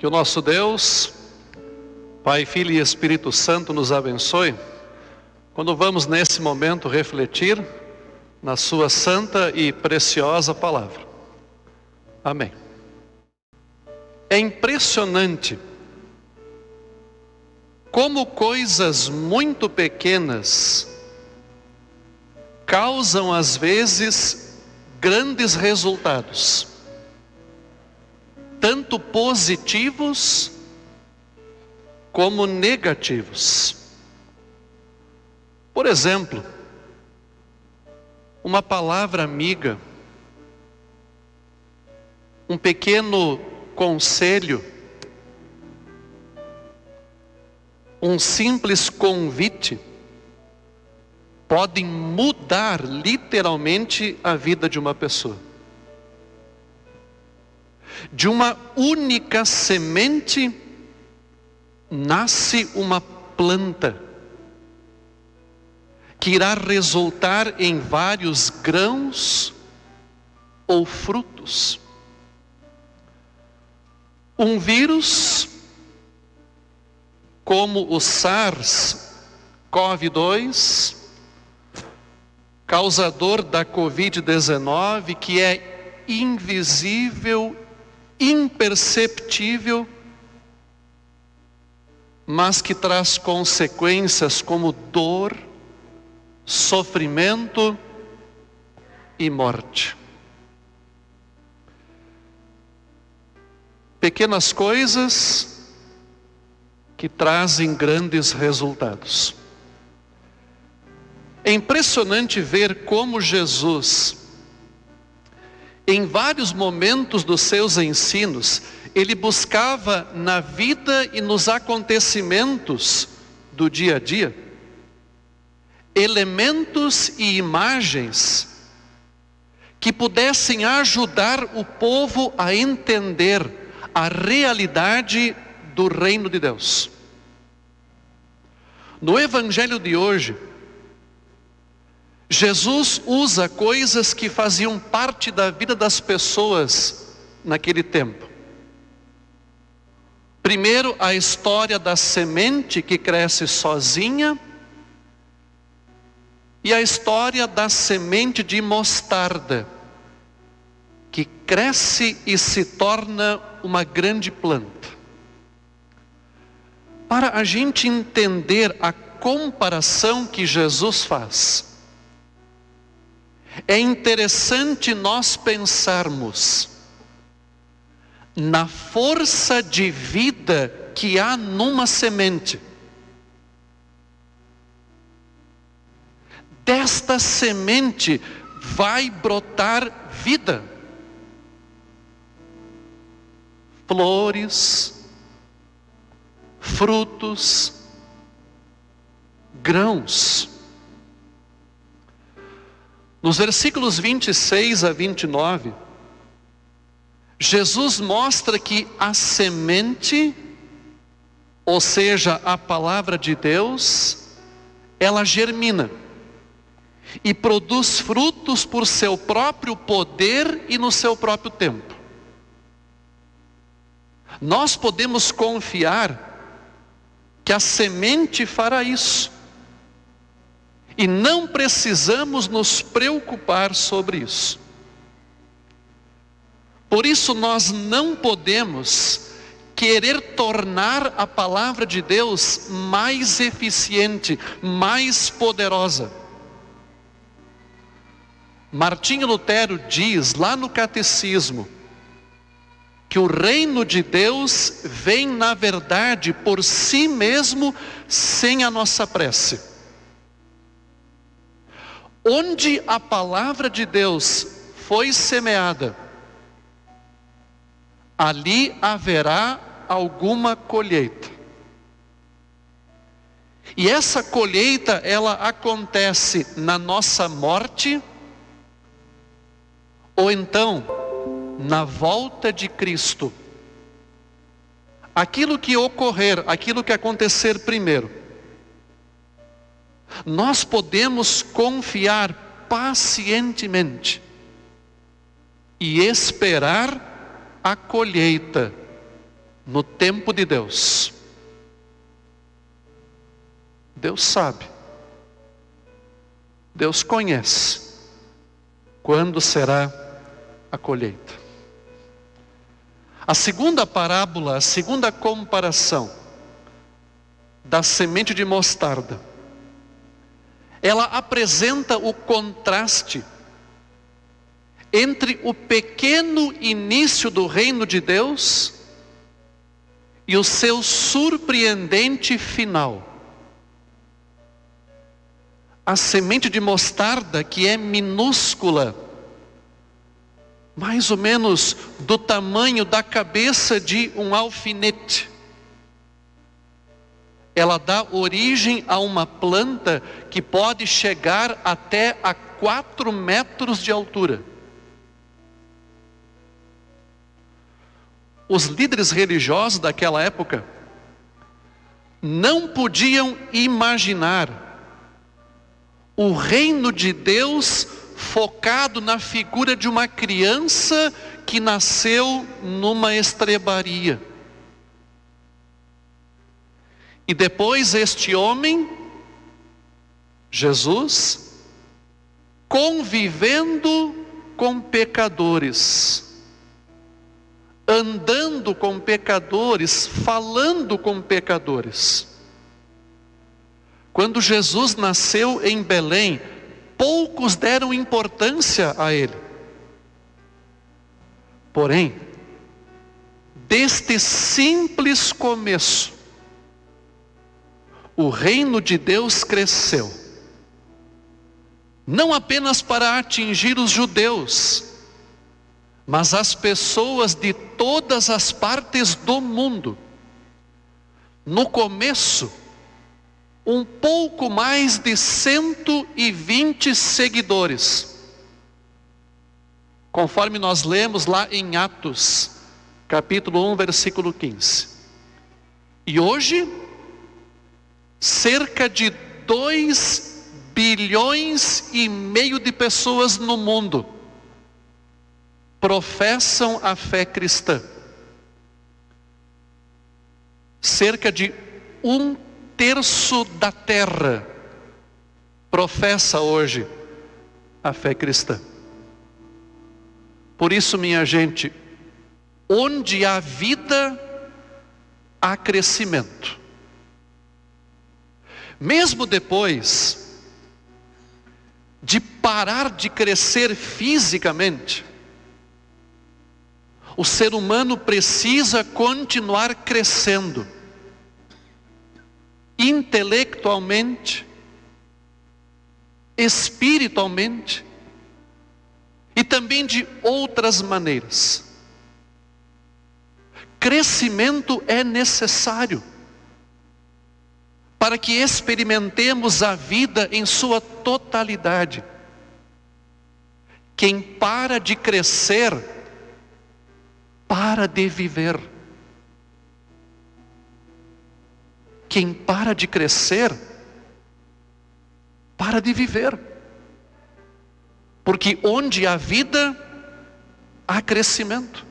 Que o nosso Deus, Pai, Filho e Espírito Santo nos abençoe, quando vamos nesse momento refletir na sua santa e preciosa palavra. Amém. É impressionante como coisas muito pequenas causam às vezes grandes resultados, tanto positivos como negativos. Por exemplo, uma palavra amiga, um pequeno conselho, um simples convite, podem mudar literalmente a vida de uma pessoa. De uma única semente nasce uma planta que irá resultar em vários grãos ou frutos. Um vírus como o SARS-CoV-2, causador da Covid-19, que é invisível, imperceptível, mas que traz consequências como dor, sofrimento e morte. Pequenas coisas que trazem grandes resultados. É impressionante ver como Jesus, em vários momentos dos seus ensinos, ele buscava na vida e nos acontecimentos do dia a dia, elementos e imagens que pudessem ajudar o povo a entender a realidade do reino de Deus. No evangelho de hoje, Jesus usa coisas que faziam parte da vida das pessoas naquele tempo. Primeiro, a história da semente que cresce sozinha e a história da semente de mostarda que cresce e se torna uma grande planta. Para a gente entender a comparação que Jesus faz, é interessante nós pensarmos na força de vida que há numa semente. Desta semente vai brotar vida. Flores, frutos, grãos. Nos versículos 26 a 29, Jesus mostra que a semente, ou seja, a palavra de Deus, ela germina e produz frutos por seu próprio poder e no seu próprio tempo. Nós podemos confiar que a semente fará isso. E não precisamos nos preocupar sobre isso. Por isso nós não podemos querer tornar a palavra de Deus mais eficiente, mais poderosa. Martinho Lutero diz lá no Catecismo que o reino de Deus vem na verdade por si mesmo, sem a nossa prece. Onde a palavra de Deus foi semeada, ali haverá alguma colheita. E essa colheita, ela acontece na nossa morte, ou então na volta de Cristo. Aquilo que ocorrer, aquilo que acontecer primeiro, nós podemos confiar pacientemente e esperar a colheita no tempo de Deus. Deus sabe, Deus conhece quando será a colheita. A segunda parábola, a segunda comparação da semente de mostarda, ela apresenta o contraste entre o pequeno início do reino de Deus e o seu surpreendente final. A semente de mostarda, que é minúscula, mais ou menos do tamanho da cabeça de um alfinete, ela dá origem a uma planta que pode chegar até a 4 metros de altura. Os líderes religiosos daquela época não podiam imaginar o reino de Deus focado na figura de uma criança que nasceu numa estrebaria. E depois este homem, Jesus, convivendo com pecadores, andando com pecadores, falando com pecadores. Quando Jesus nasceu em Belém, poucos deram importância a ele. Porém, deste simples começo, o reino de Deus cresceu, não apenas para atingir os judeus, mas as pessoas de todas as partes do mundo. No começo, um pouco mais de 120 seguidores, conforme nós lemos lá em Atos, capítulo 1, versículo 15. E hoje, cerca de 2,5 bilhões de pessoas no mundo professam a fé cristã. Cerca de 1/3 da terra professa hoje a fé cristã. Por isso, minha gente, onde há vida, há crescimento. Mesmo depois de parar de crescer fisicamente, o ser humano precisa continuar crescendo intelectualmente, espiritualmente e também de outras maneiras. Crescimento é necessário para que experimentemos a vida em sua totalidade. Quem para de crescer, para de viver. Quem para de crescer, para de viver. Porque onde há vida, há crescimento.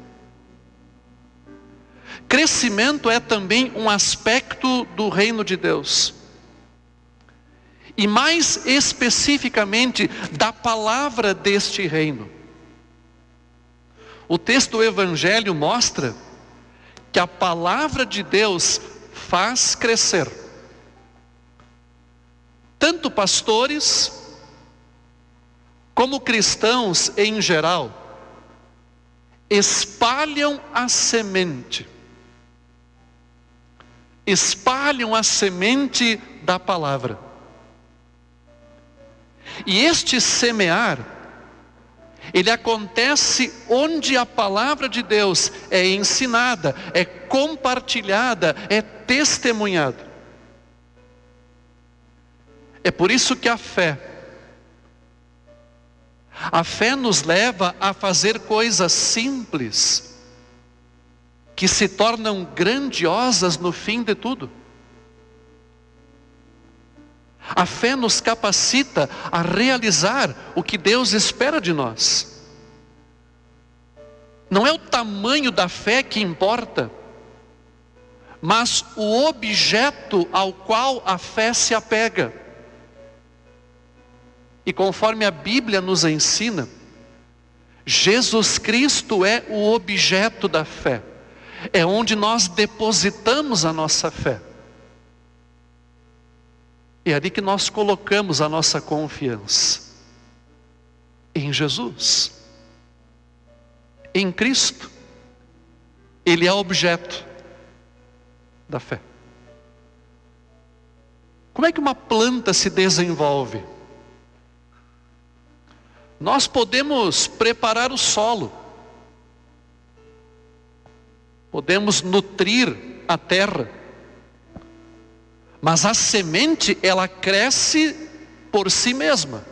Crescimento é também um aspecto do reino de Deus. E mais especificamente, da palavra deste reino. O texto do Evangelho mostra que a palavra de Deus faz crescer. Tanto pastores, como cristãos em geral, espalham a semente. Espalham a semente da palavra. E este semear, ele acontece onde a palavra de Deus é ensinada, é compartilhada, é testemunhada. É por isso que a fé nos leva a fazer coisas simples, que se tornam grandiosas no fim de tudo. A fé nos capacita a realizar o que Deus espera de nós. Não é o tamanho da fé que importa, mas o objeto ao qual a fé se apega. E conforme a Bíblia nos ensina, Jesus Cristo é o objeto da fé. É onde nós depositamos a nossa fé. É ali que nós colocamos a nossa confiança. Em Jesus. Em Cristo. Ele é objeto da fé. Como é que uma planta se desenvolve? Nós podemos preparar o solo. Podemos nutrir a terra. Mas a semente, ela cresce por si mesma.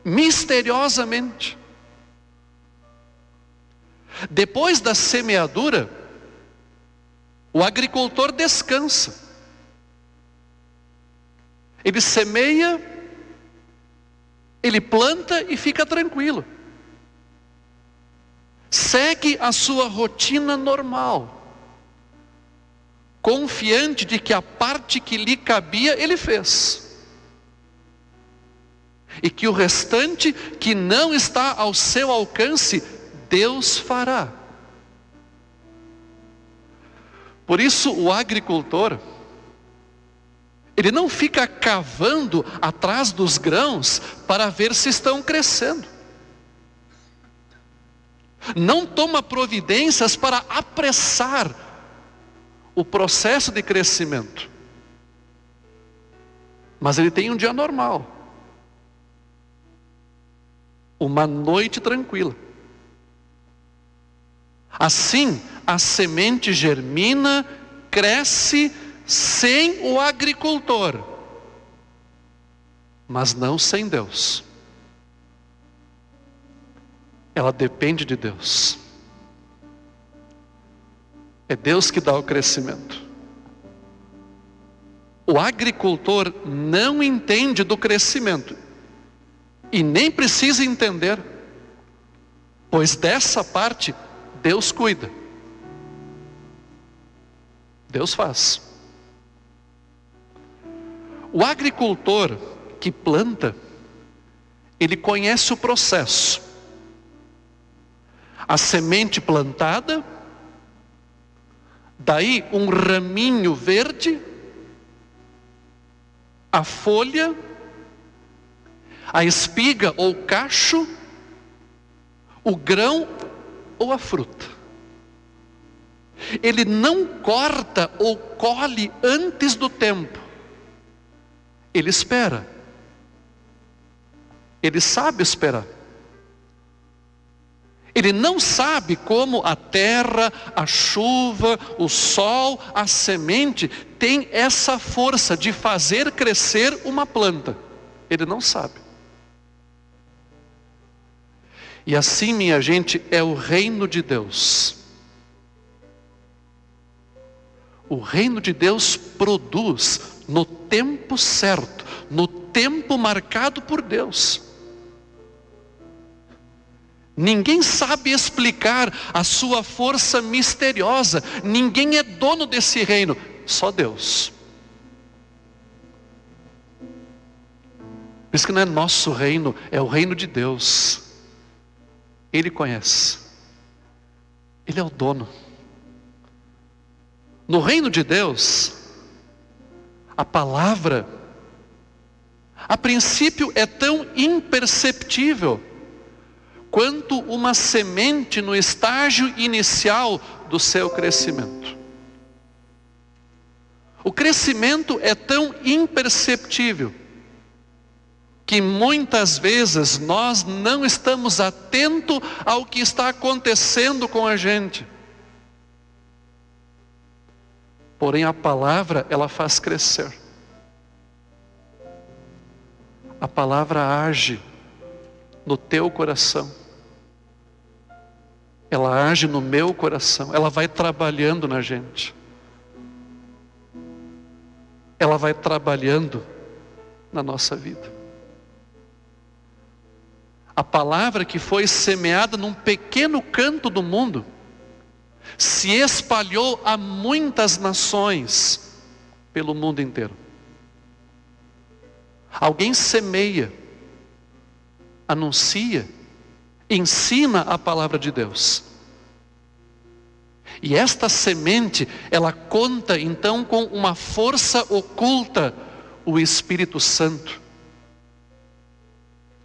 Misteriosamente. Depois da semeadura, o agricultor descansa. Ele semeia, ele planta e fica tranquilo. Segue a sua rotina normal, confiante de que a parte que lhe cabia, ele fez. E que o restante, que não está ao seu alcance, Deus fará. Por isso o agricultor, ele não fica cavando atrás dos grãos para ver se estão crescendo. Não toma providências para apressar o processo de crescimento. Mas ele tem um dia normal. Uma noite tranquila. Assim, a semente germina, cresce sem o agricultor. Mas não sem Deus. Ela depende de Deus. É Deus que dá o crescimento. O agricultor não entende do crescimento. E nem precisa entender. Pois dessa parte, Deus cuida. Deus faz. O agricultor que planta, ele conhece o processo. A semente plantada, daí um raminho verde, a folha, a espiga ou cacho, o grão ou a fruta. Ele não corta ou colhe antes do tempo. Ele espera. Ele sabe esperar. Ele não sabe como a terra, a chuva, o sol, a semente tem essa força de fazer crescer uma planta. Ele não sabe. E assim, minha gente, é o reino de Deus. O reino de Deus produz no tempo certo, no tempo marcado por Deus. Ninguém sabe explicar a sua força misteriosa. Ninguém é dono desse reino, só Deus. Por isso que não é nosso reino, é o reino de Deus. Ele conhece. Ele é o dono. No reino de Deus, a palavra, a princípio é tão imperceptível quanto uma semente no estágio inicial do seu crescimento. O crescimento é tão imperceptível que muitas vezes nós não estamos atentos ao que está acontecendo com a gente. Porém a palavra, ela faz crescer. A palavra age no teu coração. Ela age no meu coração. Ela vai trabalhando na gente. Ela vai trabalhando na nossa vida. A palavra que foi semeada num pequeno canto do mundo, se espalhou a muitas nações pelo mundo inteiro. Alguém semeia, anuncia, ensina a palavra de Deus. E esta semente, ela conta então com uma força oculta, o Espírito Santo,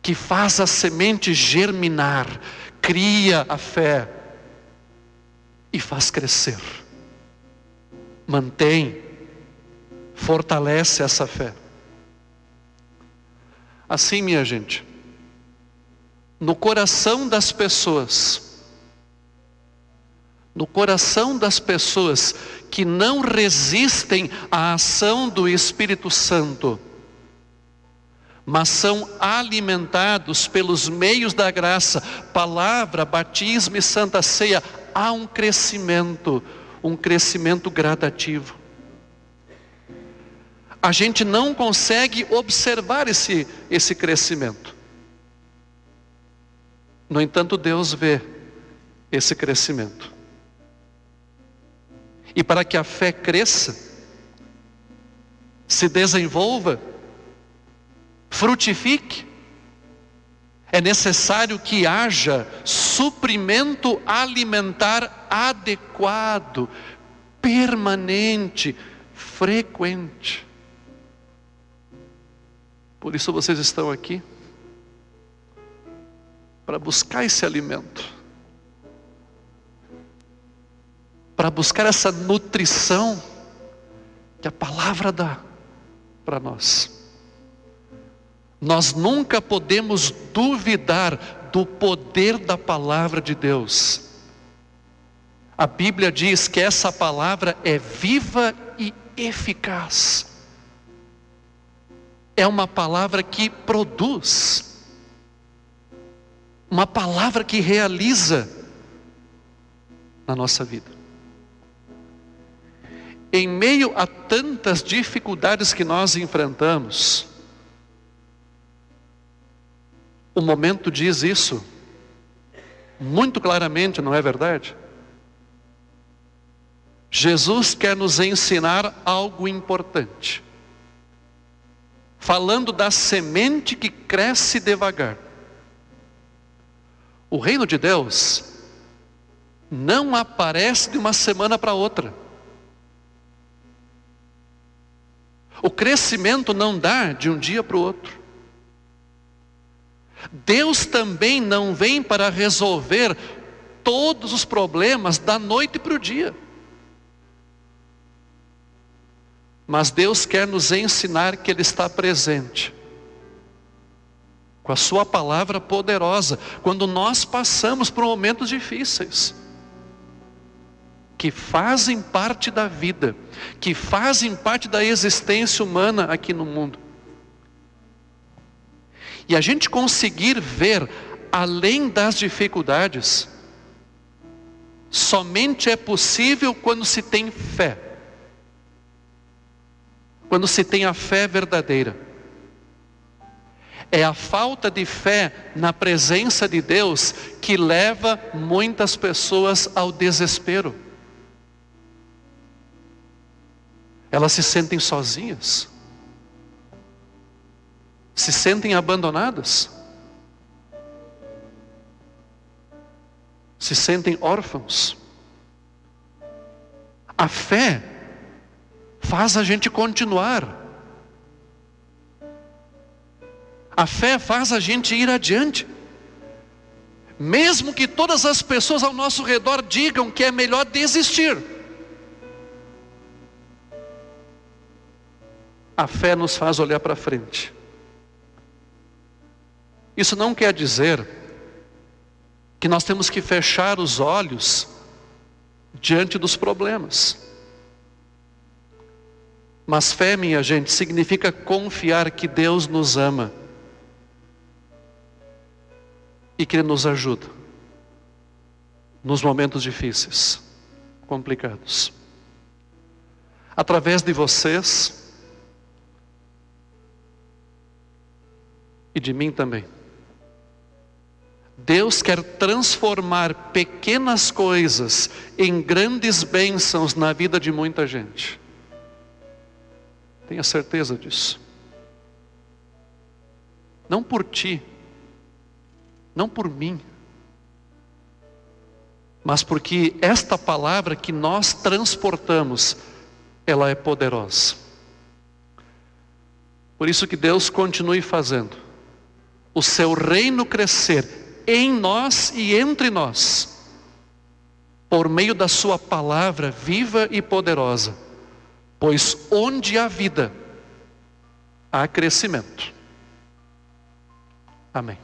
que faz a semente germinar, cria a fé e faz crescer. Mantém, fortalece essa fé. Assim, minha gente, no coração das pessoas que não resistem à ação do Espírito Santo, mas são alimentados pelos meios da graça, palavra, batismo e santa ceia, há um crescimento gradativo. A gente não consegue observar esse crescimento. No entanto, Deus vê esse crescimento. E para que a fé cresça, se desenvolva, frutifique, é necessário que haja suprimento alimentar adequado, permanente, frequente. Por isso vocês estão aqui, para buscar esse alimento, para buscar essa nutrição que a palavra dá para nós. Nós nunca podemos duvidar do poder da palavra de Deus. A Bíblia diz que essa palavra é viva e eficaz. É uma palavra que produz, uma palavra que realiza na nossa vida. Em meio a tantas dificuldades que nós enfrentamos, o momento diz isso muito claramente, não é verdade? Jesus quer nos ensinar algo importante, falando da semente que cresce devagar. O reino de Deus não aparece de uma semana para outra. O crescimento não dá de um dia para o outro. Deus também não vem para resolver todos os problemas da noite para o dia. Mas Deus quer nos ensinar que Ele está presente, com a sua palavra poderosa, quando nós passamos por momentos difíceis, que fazem parte da vida, que fazem parte da existência humana aqui no mundo. E a gente conseguir ver além das dificuldades, somente é possível quando se tem fé. Quando se tem a fé verdadeira. É a falta de fé na presença de Deus que leva muitas pessoas ao desespero. Elas se sentem sozinhas, se sentem abandonadas, se sentem órfãos. A fé faz a gente continuar. A fé faz a gente ir adiante. Mesmo que todas as pessoas ao nosso redor digam que é melhor desistir. A fé nos faz olhar para frente. Isso não quer dizer que nós temos que fechar os olhos diante dos problemas. Mas fé, minha gente, significa confiar que Deus nos ama e que Ele nos ajuda nos momentos difíceis, complicados. Através de vocês e de mim também, Deus quer transformar pequenas coisas em grandes bênçãos na vida de muita gente. Tenha certeza disso. Não por ti, não por mim, mas porque esta palavra que nós transportamos, ela é poderosa. Por isso que Deus continue fazendo o seu reino crescer em nós e entre nós, por meio da sua palavra viva e poderosa, pois onde há vida, há crescimento. Amém.